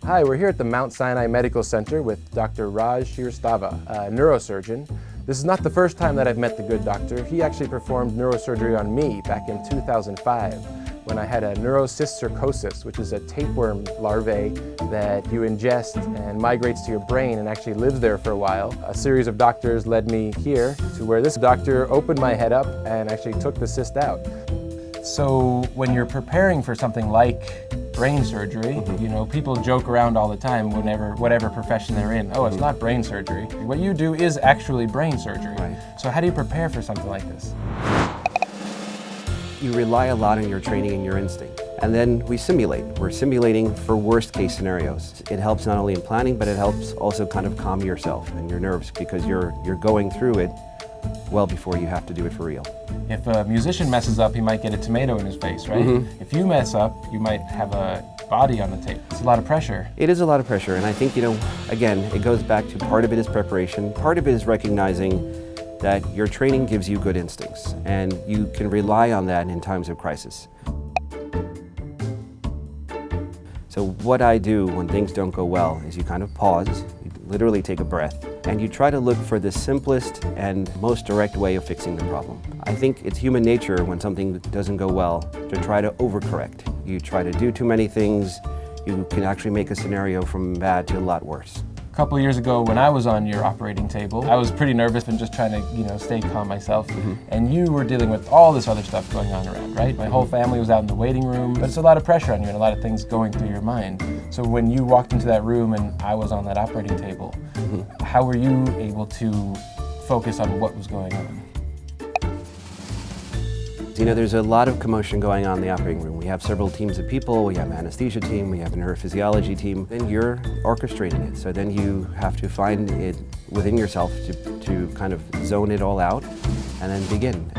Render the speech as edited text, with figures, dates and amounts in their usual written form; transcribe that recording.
Hi, we're here at the Mount Sinai Medical Center with Dr. Raj Shrivastava, a neurosurgeon. This is not the first time that I've met the good doctor. He actually performed neurosurgery on me back in 2005 when I had a neurosurcosis, which is a tapeworm larvae that you ingest and migrates to your brain and actually lives there for a while. A series of doctors led me here to where this doctor opened my head up and actually took the cyst out. So when you're preparing for something like brain surgery, you know, people joke around all the time whatever profession they're in. Oh, it's not brain surgery. What you do is actually brain surgery. Right. So how do you prepare for something like this? You rely a lot on your training and your instinct. And then we simulate. We're simulating for worst case scenarios. It helps not only in planning, but it helps also kind of calm yourself and your nerves because you're going through it well before you have to do it for real. If a musician messes up, he might get a tomato in his face, right? If you mess up, you might have a body on the tape. It's a lot of pressure. It is a lot of pressure, and I think, again, it goes back to part of it is preparation, part of it is recognizing that your training gives you good instincts, and you can rely on that in times of crisis. So what I do when things don't go well is you kind of pause, you literally take a breath, and you try to look for the simplest and most direct way of fixing the problem. I think it's human nature when something doesn't go well to try to overcorrect. You try to do too many things, you can actually make a scenario from bad to a lot worse. A couple of years ago when I was on your operating table, I was pretty nervous and just trying to, stay calm myself. And you were dealing with all this other stuff going on around, right? My whole family was out in the waiting room, but it's a lot of pressure on you and a lot of things going through your mind. So when you walked into that room and I was on that operating table, how were you able to focus on what was going on? There's a lot of commotion going on in the operating room. We have several teams of people, we have an anesthesia team, we have a neurophysiology team, and you're orchestrating it. So then you have to find it within yourself to kind of zone it all out and then begin.